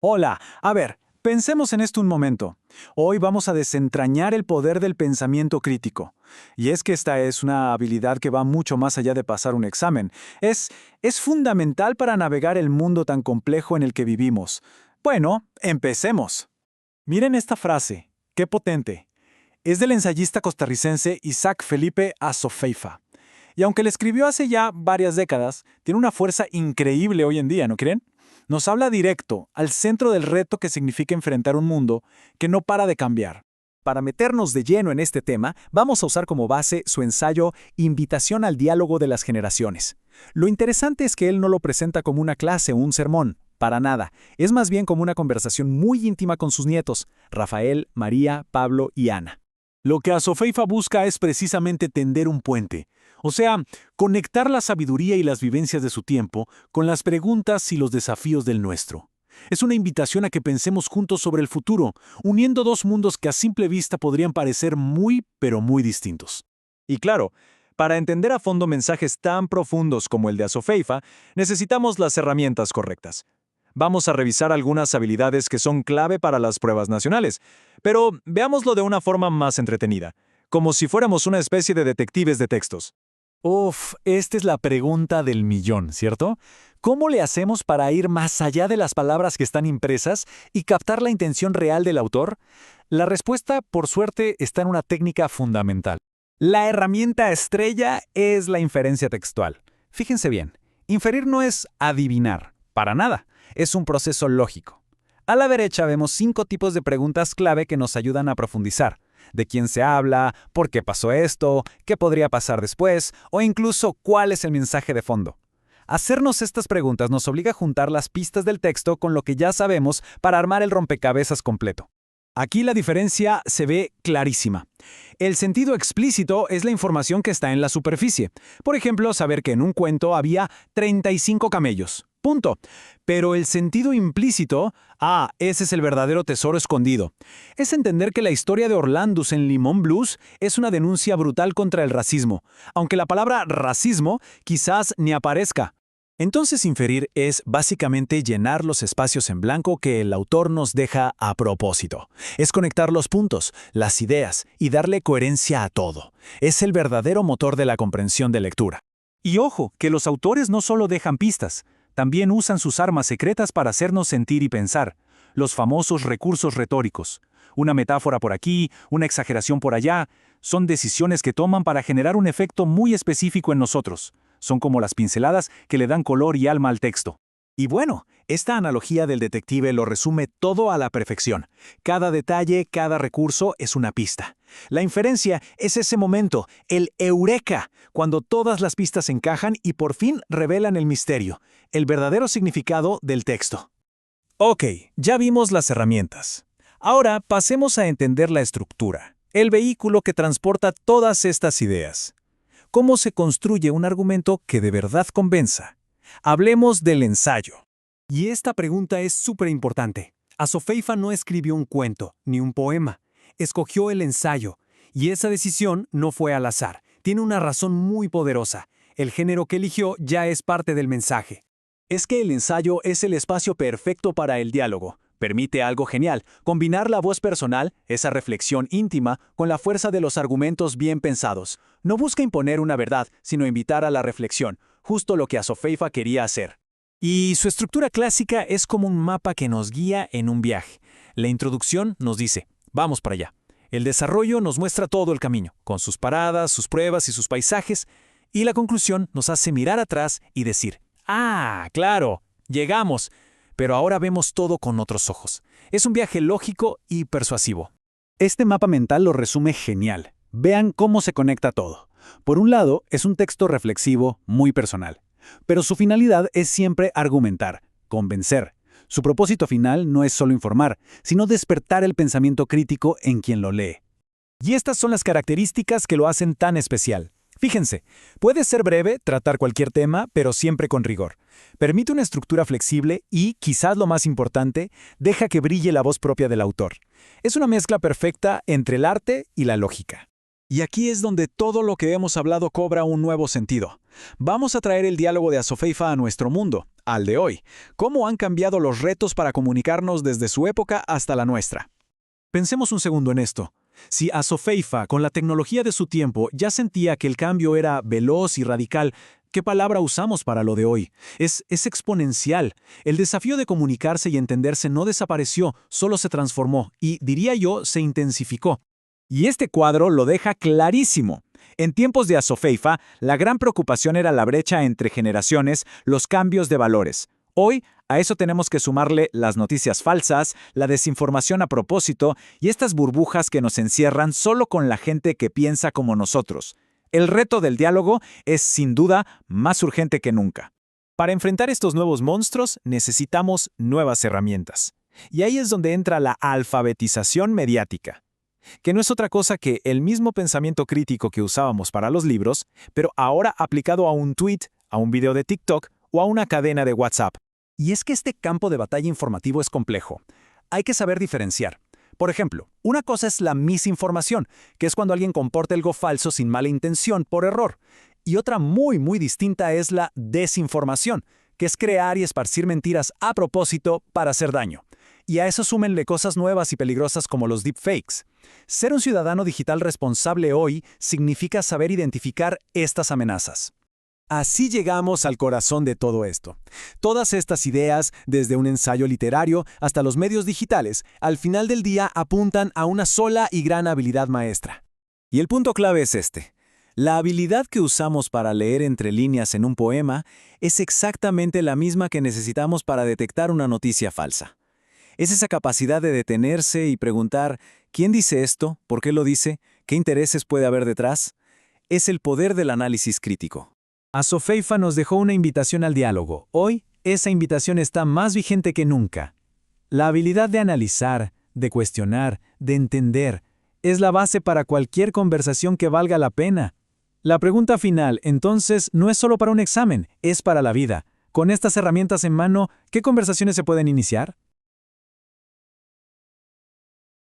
Hola, a ver, pensemos en esto un momento. Hoy vamos a desentrañar el poder del pensamiento crítico. Y es que esta es una habilidad que va mucho más allá de pasar un examen. Es fundamental para navegar el mundo tan complejo en el que vivimos. Bueno, empecemos. Miren esta frase, qué potente. Es del ensayista costarricense Isaac Felipe Azofeifa. Y aunque le escribió hace ya varias décadas, tiene una fuerza increíble hoy en día, ¿no creen? Nos habla directo, al centro del reto que significa enfrentar un mundo que no para de cambiar. Para meternos de lleno en este tema, vamos a usar como base su ensayo Invitación al diálogo de las generaciones. Lo interesante es que él no lo presenta como una clase o un sermón, para nada. Es más bien como una conversación muy íntima con sus nietos, Rafael, María, Pablo y Ana. Lo que Azofeifa busca es precisamente tender un puente, o sea, conectar la sabiduría y las vivencias de su tiempo con las preguntas y los desafíos del nuestro. Es una invitación a que pensemos juntos sobre el futuro, uniendo dos mundos que a simple vista podrían parecer muy, pero muy distintos. Y claro, para entender a fondo mensajes tan profundos como el de Azofeifa, necesitamos las herramientas correctas. Vamos a revisar algunas habilidades que son clave para las pruebas nacionales, pero veámoslo de una forma más entretenida, como si fuéramos una especie de detectives de textos. Esta es la pregunta del millón, ¿cierto? ¿Cómo le hacemos para ir más allá de las palabras que están impresas y captar la intención real del autor? La respuesta, por suerte, está en una técnica fundamental. La herramienta estrella es la inferencia textual. Fíjense bien, inferir no es adivinar, para nada, es un proceso lógico. A la derecha vemos 5 tipos de preguntas clave que nos ayudan a profundizar. ¿De quién se habla? ¿Por qué pasó esto? ¿Qué podría pasar después? O incluso, ¿cuál es el mensaje de fondo? Hacernos estas preguntas nos obliga a juntar las pistas del texto con lo que ya sabemos para armar el rompecabezas completo. Aquí la diferencia se ve clarísima. El sentido explícito es la información que está en la superficie. Por ejemplo, saber que en un cuento había 35 camellos. Punto. Pero el sentido implícito, ese es el verdadero tesoro escondido. Es entender que la historia de Orlandus en Limón Blues es una denuncia brutal contra el racismo, aunque la palabra racismo quizás ni aparezca. Entonces inferir es básicamente llenar los espacios en blanco que el autor nos deja a propósito. Es conectar los puntos, las ideas y darle coherencia a todo. Es el verdadero motor de la comprensión de lectura. Y ojo, que los autores no solo dejan pistas, también usan sus armas secretas para hacernos sentir y pensar, los famosos recursos retóricos. Una metáfora por aquí, una exageración por allá, son decisiones que toman para generar un efecto muy específico en nosotros. Son como las pinceladas que le dan color y alma al texto. Y bueno, esta analogía del detective lo resume todo a la perfección. Cada detalle, cada recurso es una pista. La inferencia es ese momento, el eureka, cuando todas las pistas encajan y por fin revelan el misterio, el verdadero significado del texto. Ok, ya vimos las herramientas. Ahora pasemos a entender la estructura, el vehículo que transporta todas estas ideas. ¿Cómo se construye un argumento que de verdad convenza? Hablemos del ensayo. Y esta pregunta es súper importante. Azofeifa no escribió un cuento, ni un poema. Escogió el ensayo. Y esa decisión no fue al azar. Tiene una razón muy poderosa. El género que eligió ya es parte del mensaje. Es que el ensayo es el espacio perfecto para el diálogo. Permite algo genial, combinar la voz personal, esa reflexión íntima, con la fuerza de los argumentos bien pensados. No busca imponer una verdad, sino invitar a la reflexión, justo lo que Azofeifa quería hacer. Y su estructura clásica es como un mapa que nos guía en un viaje. La introducción nos dice, vamos para allá. El desarrollo nos muestra todo el camino, con sus paradas, sus pruebas y sus paisajes. Y la conclusión nos hace mirar atrás y decir, claro, llegamos. Pero ahora vemos todo con otros ojos. Es un viaje lógico y persuasivo. Este mapa mental lo resume genial. Vean cómo se conecta todo. Por un lado, es un texto reflexivo, muy personal. Pero su finalidad es siempre argumentar, convencer. Su propósito final no es solo informar, sino despertar el pensamiento crítico en quien lo lee. Y estas son las características que lo hacen tan especial. Fíjense, puede ser breve, tratar cualquier tema, pero siempre con rigor. Permite una estructura flexible y, quizás lo más importante, deja que brille la voz propia del autor. Es una mezcla perfecta entre el arte y la lógica. Y aquí es donde todo lo que hemos hablado cobra un nuevo sentido. Vamos a traer el diálogo de Asofeifa a nuestro mundo, al de hoy. ¿Cómo han cambiado los retos para comunicarnos desde su época hasta la nuestra? Pensemos un segundo en esto. Si Asofeifa, con la tecnología de su tiempo, ya sentía que el cambio era veloz y radical, ¿qué palabra usamos para lo de hoy? Es exponencial. El desafío de comunicarse y entenderse no desapareció, solo se transformó y, diría yo, se intensificó. Y este cuadro lo deja clarísimo. En tiempos de Asofeifa, la gran preocupación era la brecha entre generaciones, los cambios de valores. Hoy, a eso tenemos que sumarle las noticias falsas, la desinformación a propósito y estas burbujas que nos encierran solo con la gente que piensa como nosotros. El reto del diálogo es, sin duda, más urgente que nunca. Para enfrentar estos nuevos monstruos, necesitamos nuevas herramientas. Y ahí es donde entra la alfabetización mediática, que no es otra cosa que el mismo pensamiento crítico que usábamos para los libros, pero ahora aplicado a un tweet, a un video de TikTok o a una cadena de WhatsApp. Y es que este campo de batalla informativo es complejo. Hay que saber diferenciar. Por ejemplo, una cosa es la misinformación, que es cuando alguien comporta algo falso sin mala intención por error. Y otra muy distinta es la desinformación, que es crear y esparcir mentiras a propósito para hacer daño. Y a eso súmenle cosas nuevas y peligrosas como los deepfakes. Ser un ciudadano digital responsable hoy significa saber identificar estas amenazas. Así llegamos al corazón de todo esto. Todas estas ideas, desde un ensayo literario hasta los medios digitales, al final del día apuntan a una sola y gran habilidad maestra. Y el punto clave es este. La habilidad que usamos para leer entre líneas en un poema es exactamente la misma que necesitamos para detectar una noticia falsa. Es esa capacidad de detenerse y preguntar, ¿quién dice esto? ¿Por qué lo dice? ¿Qué intereses puede haber detrás? Es el poder del análisis crítico. Asofeifa nos dejó una invitación al diálogo. Hoy, esa invitación está más vigente que nunca. La habilidad de analizar, de cuestionar, de entender, es la base para cualquier conversación que valga la pena. La pregunta final, entonces, no es solo para un examen, es para la vida. Con estas herramientas en mano, ¿qué conversaciones se pueden iniciar?